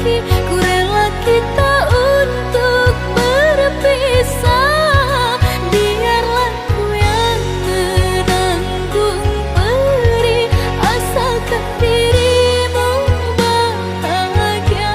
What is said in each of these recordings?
lagi, ku rela kita untuk berpisah. Biarlah ku yang menanggung perih, asalkan dirimu bahagia.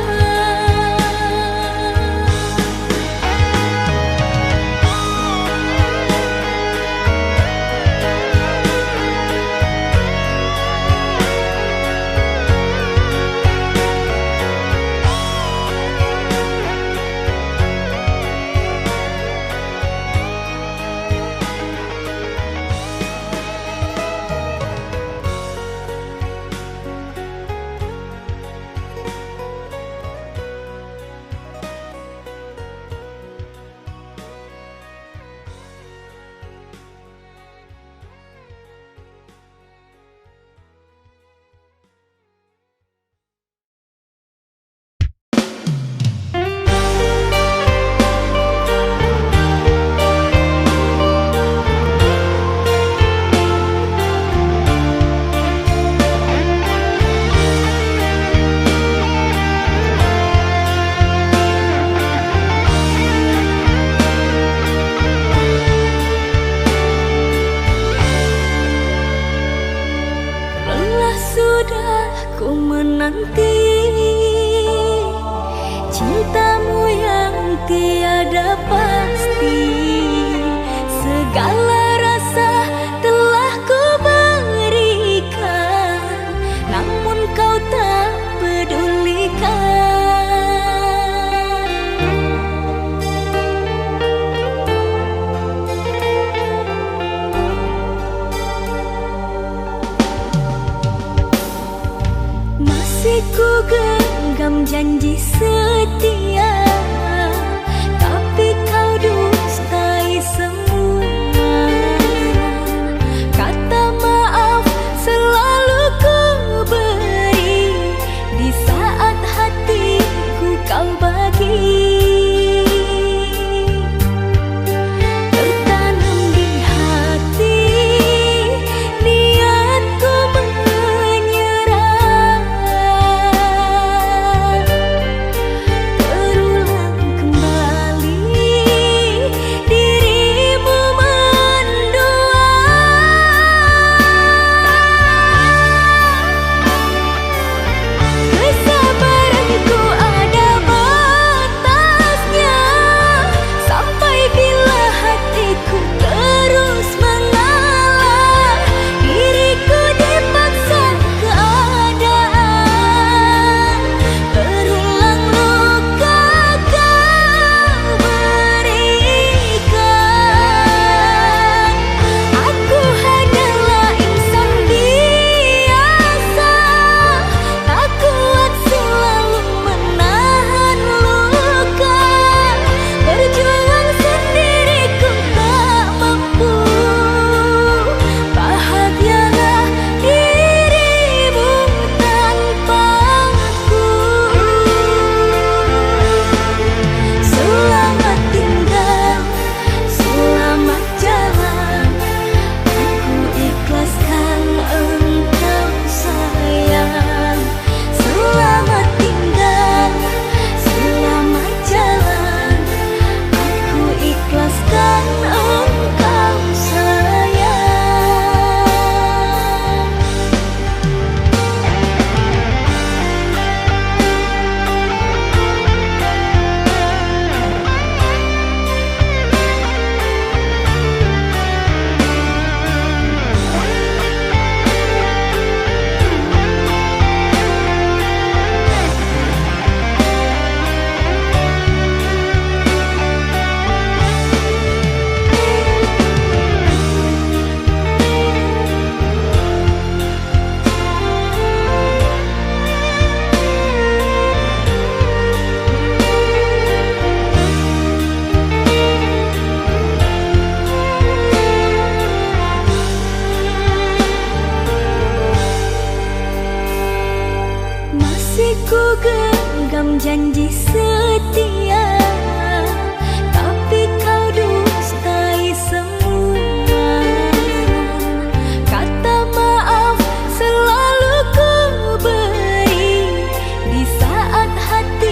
Sudah ku menanti cintamu yang tiada pasti. Segala rasa telah ku berikan, namun kau tak pedulikan. Masih ku genggam janji setia, tapi kau dustai semua. Kata maaf selalu ku beri, di saat hatiku kau bagi. Tertanam di hati niatku menyerah. Terulang kembali dirimu mendua. Kesabaranku ada batasnya, sampai bila hatiku terus mengalah. Diriku dipaksa keadaan, berulang luka kau berikan. Aku hanyalah insan biasa, tak kuat selalu menahan luka. Berjuang sendiriku tak mampu, bahagialah dirimu tanpaku. Selamat tinggal, selamat jalan, aku ikhlaskan engkau sayang. Selamat tinggal, selamat jalan, aku ikhlaskan engkau sayang. Masih ku genggam janji setia, tapi kau dustai semua. Kata maaf selalu ku beri, di saat hati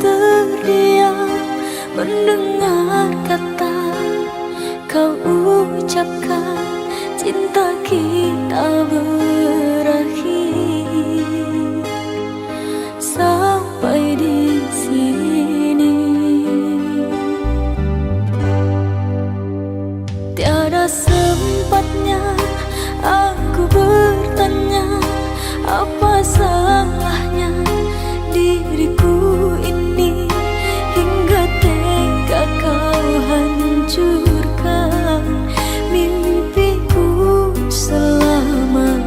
terdiam mendengar kata kau ucapkan, cinta kita berakhir sampai di sini. Tiada sempatnya aku bertanya apa salahnya diriku ini, hingga tega kau hancurkan mimpiku selama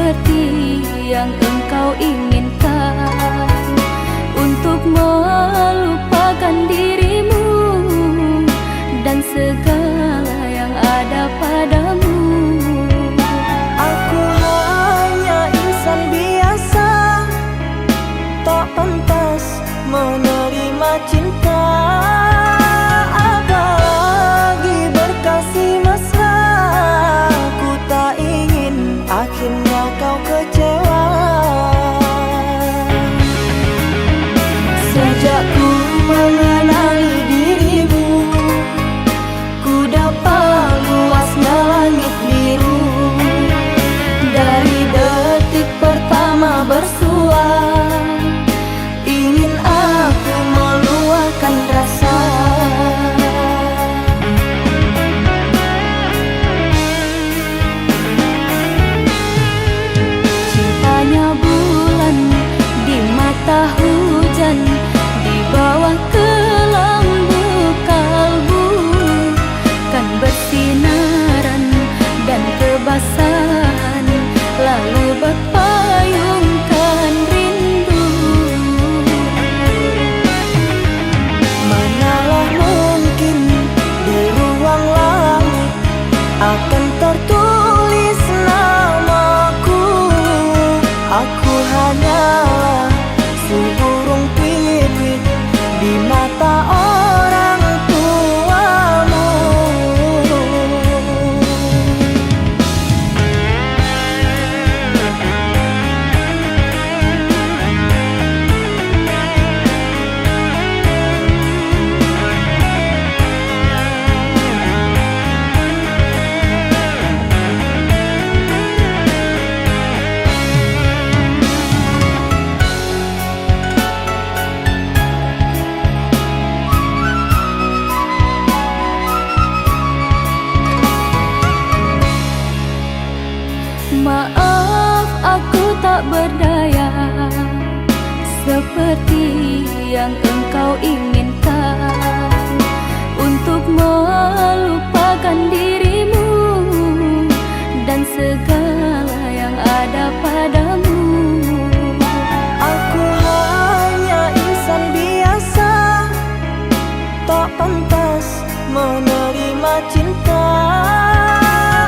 seperti yang engkau inginkan, untuk melupakan dirimu dan segala yang ada padamu. Aku hanya insan biasa, tak pantas menerima cinta, apalagi berkasih mesra. Ku tak ingin akhirnya kau kecewa. Sejak ku mengenali dirimu, ku dapat luasnya langit biru. Dari detik pertama bersua, ingin aku meluahkan rasa. Cintanya bulan di mata hujan, di bawah kelambu kalbu, kan bersinaran dan kebasahan, lalu berpayungkan rindu. Manalah mungkin di ruang langit akan tertulis namaku. Aku hanyalah seburung pipit di mata orang tuamu. Maaf, aku tak berdaya seperti yang engkau inginkan, untuk melupakan dirimu dan segala yang ada padamu. Aku hanya insan biasa, tak pantas menerima cinta,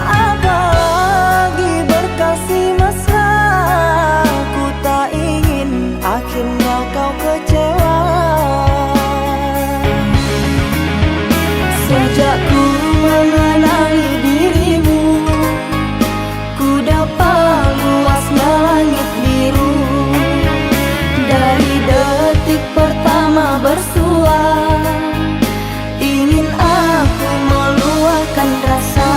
apalagi berkasih mesra. Ku tak ingin akhirnya kau kecewa. Sejak ku mengenali dirimu, ku dapat luasnya langit biru. Dari detik pertama bersua, ingin aku meluahkan rasa.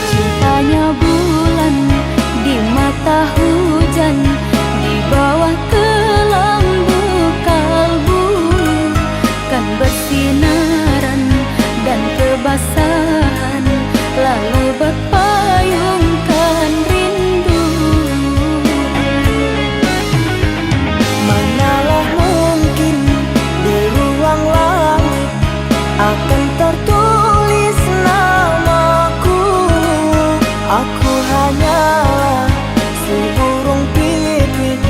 Cintanya bulan di mata hujan, di bawah kelambu kalbu, kan bersinaran dan kebasahan, lalu berpayungkan rindu. Manalah mungkin di ruang langit akan tertulis namaku. Aku hanyalah seburung pipit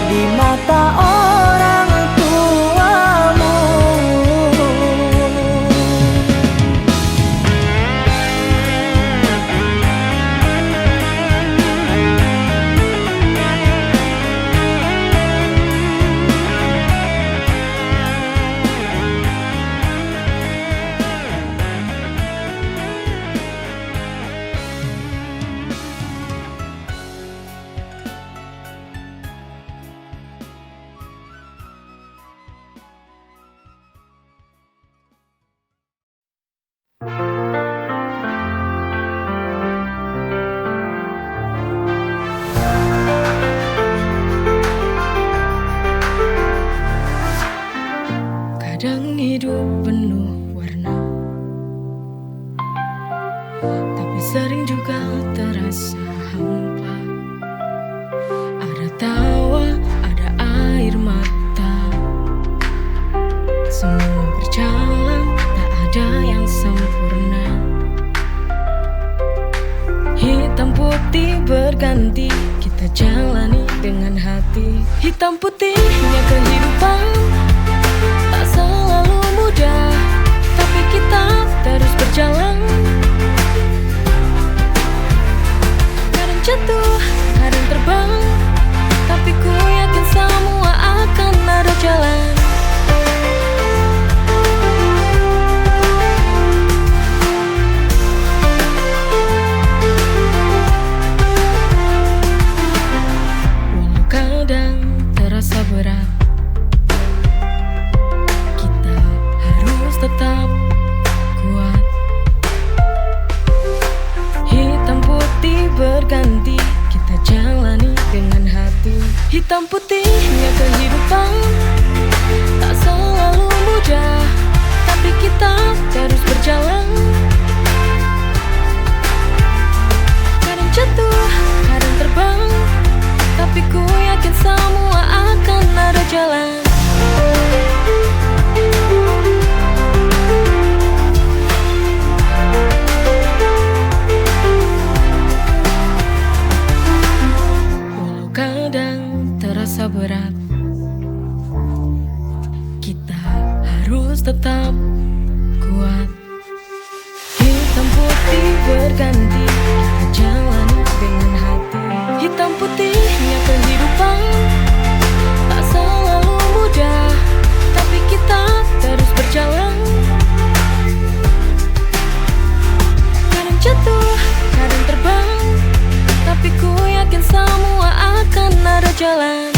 di mata orang tuamu. Kadang hidup penuh warna, tapi sering juga terasa hampa. Ada tawa, ada air mata, semua berjalan berganti, kita jalani dengan hati. Hitam putihnya kehidupan tak selalu mudah, tapi kita terus berjalan. Kadang jatuh, kadang terbang, tapi ku yakin semua akan ada jalan. Walau kadang terasa berat, kita harus tetap kuat. Hitam putih berganti, kita jalani dengan hati. Hitam putihnya kehidupan tak selalu mudah, tapi kita terus berjalan. Kadang jatuh, kadang terbang, tapi ku yakin semua akan ada jalan. Walau kadang terasa berat, kita harus tetap kuat. Hitam putih berganti, kita jalani dengan hati. Hitam putihnya kehidupan tak selalu mudah, tapi kita terus berjalan. Kadang jatuh, kadang terbang, tapi ku yakin semua akan ada jalan.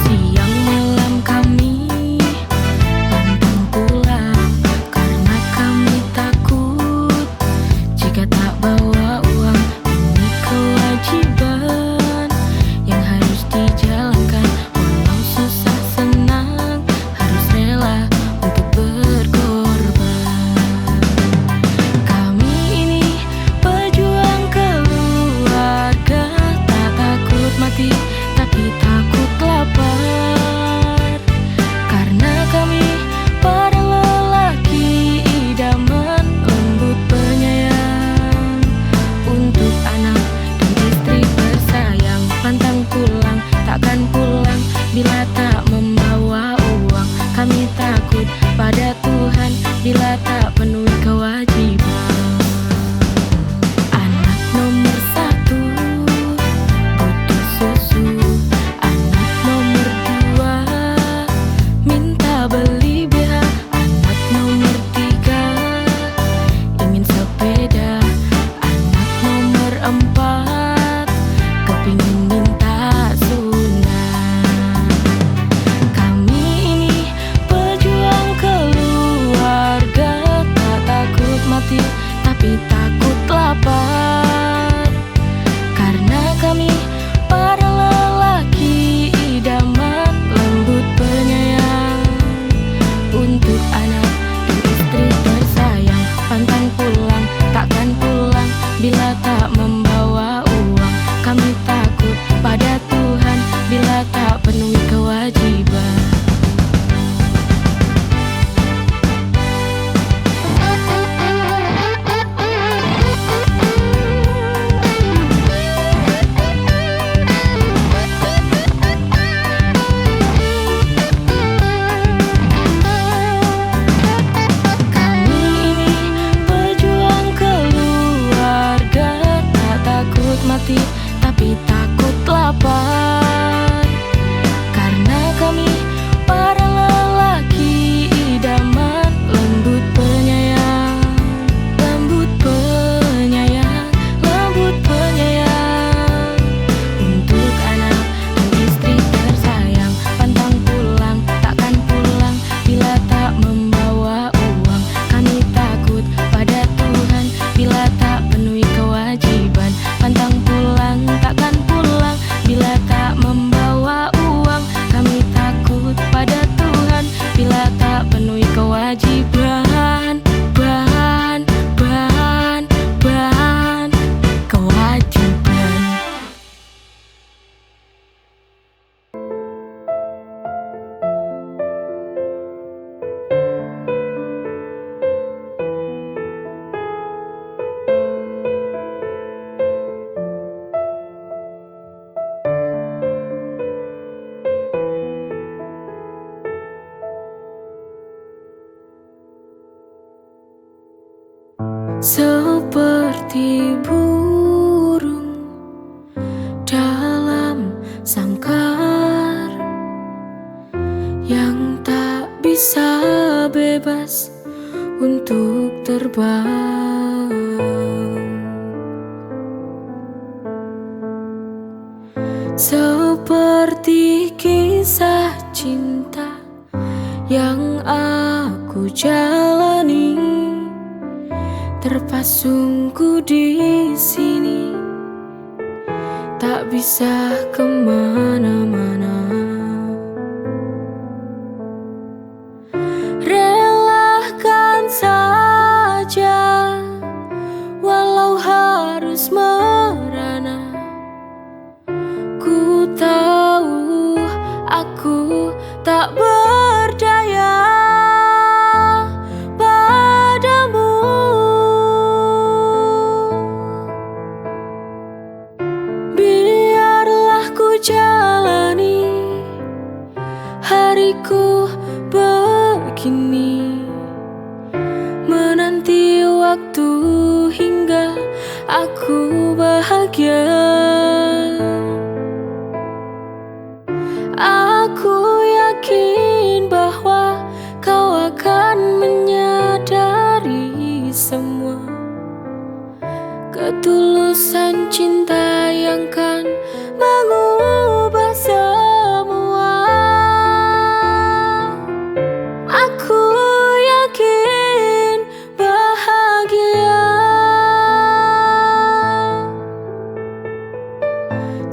Siang malam kami pantang pulang, karena kami takut jika tak bawa uang. Ini kewajiban yang harus dijalankan, walau susah senang harus rela untuk berkorban. Kami ini pejuang keluarga, tak takut mati tapi takut lapar. Karena kami para lelaki idaman, lembut penyayang untuk anak dan istri bersayang. Pantang pulang, takkan pulang bila tak membawa uang. Kami takut pada Tuhan bila tak penuhi kewajiban. Anak nomor satu butuh susu, anak nomor dua minta beli BH, anak nomor tiga ingin sepeda, anak nomor empat kepingin minta sunat. Kami ini pejuang keluarga, seperti burung dalam sangkar yang tak bisa bebas untuk terbang. Seperti kisah cinta yang aku jalani, terpasungku di sini, tak bisa kemana-mana. Relakan saja, walau harus merana. Ku tahu aku tak berdaya padamu. Biarlah ku jalani hariku begini, menanti waktu hingga aku bahagia. Aku yakin bahwa kau akan menyadari semua ketulusan cinta yang kan mengubah semua. Aku yakin bahagia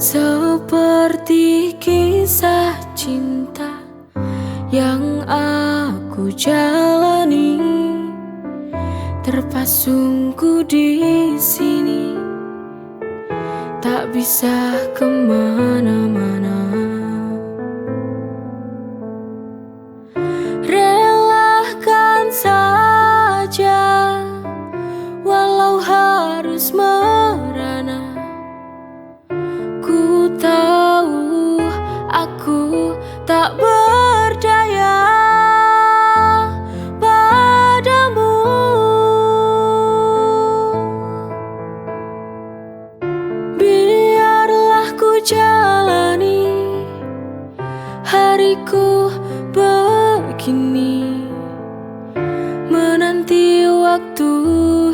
seperti kisah cinta yang aku jalani, terpasungku di sini, tak bisa kemana-mana. Relakan saja, walau harus merana. Ku tahu aku tak berdaya padamu. Biarlah ku jalani hariku begini, menanti waktu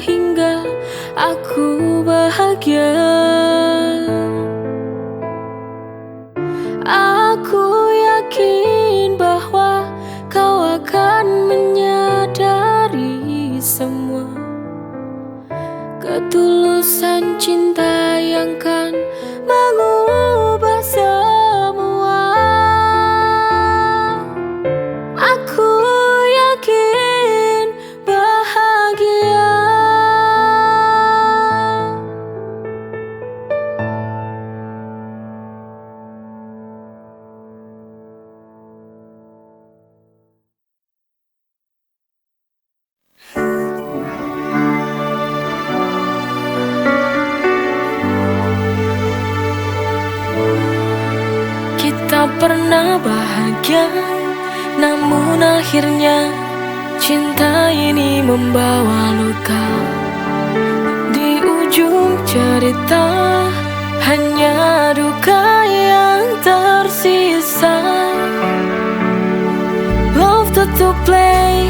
hingga aku bahagia. Aku yakin bahwa kau akan menyadari semua ketulusan cinta yang kan mengubah semua. Aku yakin bahagia. Kita pernah bahagia, namun akhirnya cinta ini membawa luka. Di ujung cerita hanya duka yang tersisa. Love to play,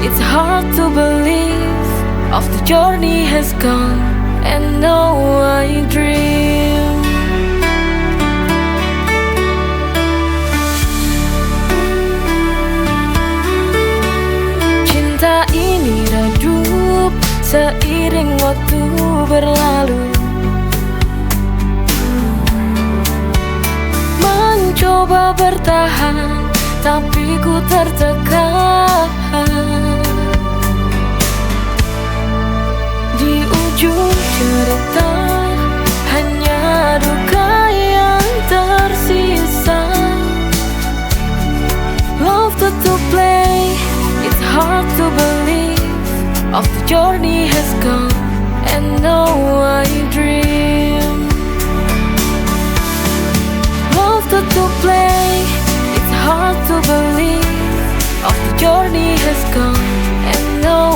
it's hard to believe. Of the journey has gone, and now I dream. Cinta ini redup seiring waktu berlalu. Mencoba bertahan, tapi ku tertekan. Di ujung cerita hanya duka yang tersisa. Love to play, it's hard to believe. Of the journey has gone, and now I dream. Love to play, it's hard to believe. Of the journey has gone, and now